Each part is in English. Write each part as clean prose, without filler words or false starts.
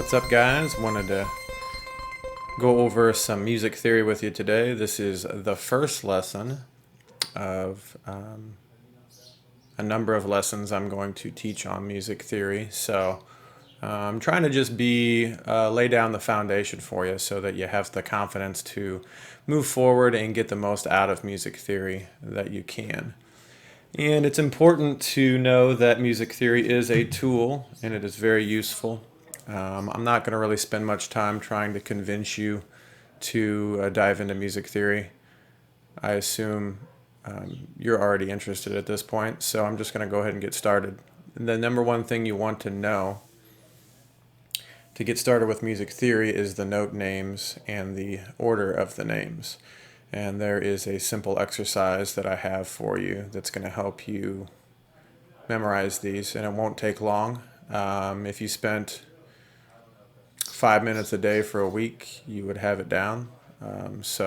What's up, guys? Wanted to go over some music theory with you today. This is the first lesson of a number of lessons I'm going to teach on music theory. So I'm trying to just lay down the foundation for you so that you have the confidence to move forward and get the most out of music theory that you can. And it's important to know that music theory is a tool and it is very useful. I'm not going to really spend much time trying to convince you to dive into music theory. I assume you're already interested at this point, so I'm just going to go ahead and get started. And the number one thing you want to know to get started with music theory is the note names and the order of the names. And there is a simple exercise that I have for you that's going to help you memorize these, and it won't take long. If you spent 5 minutes a day for a week, you would have it down. Let's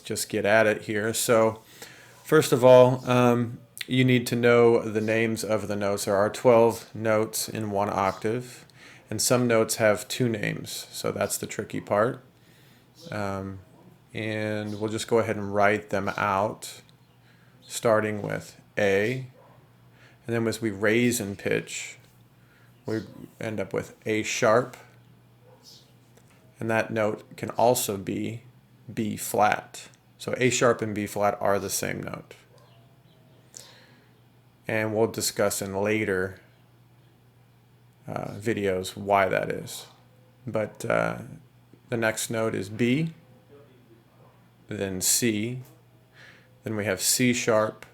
just get at it here. So first of all, you need to know the names of the notes. There are 12 notes in one octave, and some notes have two names, so that's the tricky part. And we'll just go ahead and write them out, starting with A, and then as we raise in pitch, we end up with A sharp, and that note can also be B flat. So A sharp and B flat are the same note. And we'll discuss in later videos why that is. But the next note is B, then C, then we have C sharp,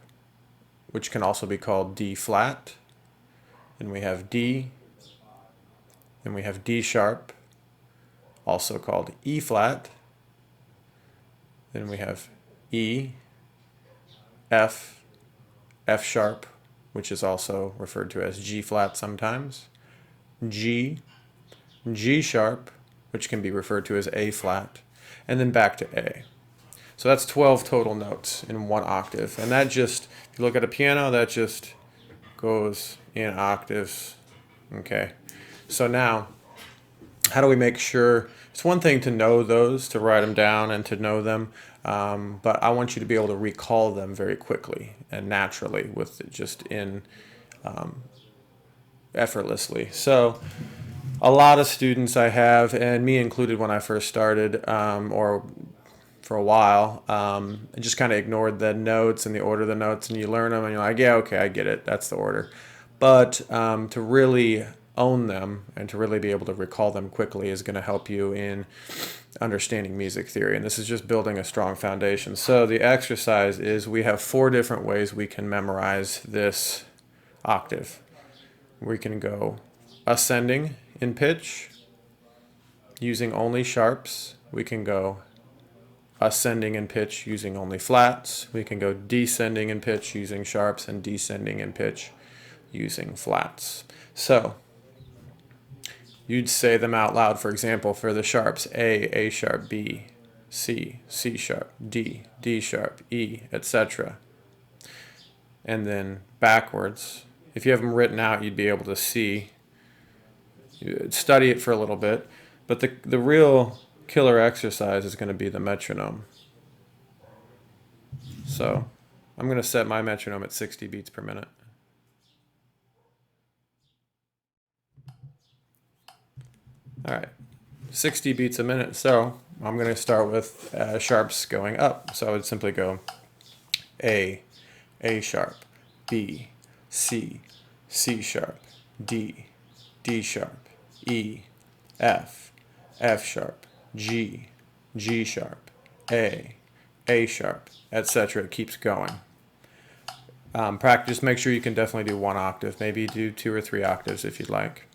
which can also be called D flat, then we have D, then we have D sharp, also called E flat, then we have E, F, F sharp, which is also referred to as G flat sometimes, G, G sharp, which can be referred to as A flat, and then back to A. So that's 12 total notes in one octave. And that just, if you look at a piano, that just goes in octaves. Okay. So now, how do we make sure? It's one thing to know those, to write them down and to know them, but I want you to be able to recall them very quickly and naturally with just effortlessly. So a lot of students I have, and me included when I first started, or for a while, I just kind of ignored the notes and the order of the notes, and you learn them and you're like, yeah, okay, I get it, that's the order. But to really own them and to really be able to recall them quickly is going to help you in understanding music theory, and this is just building a strong foundation. So the exercise is we have 4 different ways we can memorize this octave. We can go ascending in pitch using only sharps. We can go ascending in pitch using only flats. We can go descending in pitch using sharps and descending in pitch using flats. So you'd say them out loud. For example, for the sharps, A sharp, B, C, C sharp, D, D sharp, E, etc. And then backwards, if you have them written out, you'd be able to see, study it for a little bit, but the real killer exercise is going to be the metronome. So I'm going to set my metronome at 60 beats per minute. All right, 60 beats a minute. So I'm going to start with sharps going up. So I would simply go A sharp, B, C, C sharp, D, D sharp, E, F, F sharp, G, G sharp, A sharp, etc. It keeps going. Practice, make sure you can definitely do 1 octave. Maybe do 2 or 3 octaves if you'd like.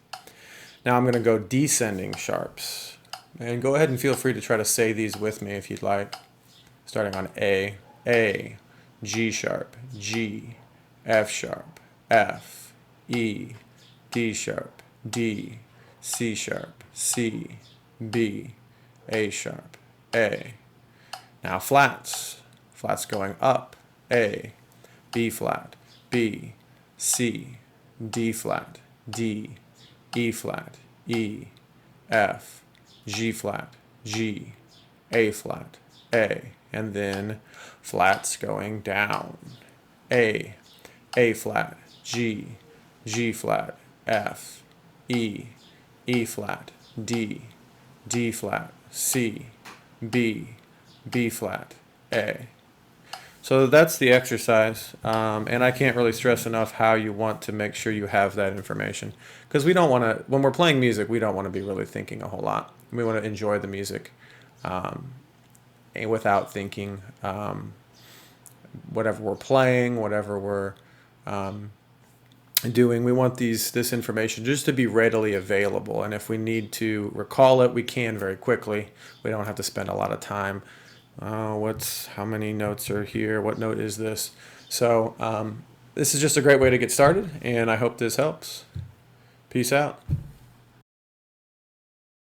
Now I'm going to go descending sharps. And go ahead and feel free to try to say these with me if you'd like. Starting on A, G sharp, G, F sharp, F, E, D sharp, D, C sharp, C, B, A sharp, A. Now flats. Flats going up. A, B flat, B, C, D flat, D, E flat, E, F, G flat, G, A flat, A, and then flats going down. A flat, G, G flat, F, E, E flat, D, D flat, C, B, B flat, A. So that's the exercise, and I can't really stress enough how you want to make sure you have that information, because we don't want to, when we're playing music, we don't want to be really thinking a whole lot. We want to enjoy the music and without thinking. Whatever we're playing, whatever we're doing, we want this information just to be readily available, and if we need to recall it, we can very quickly. We don't have to spend a lot of time. How many notes are here? What note is this? So this is just a great way to get started, and I hope this helps. Peace out.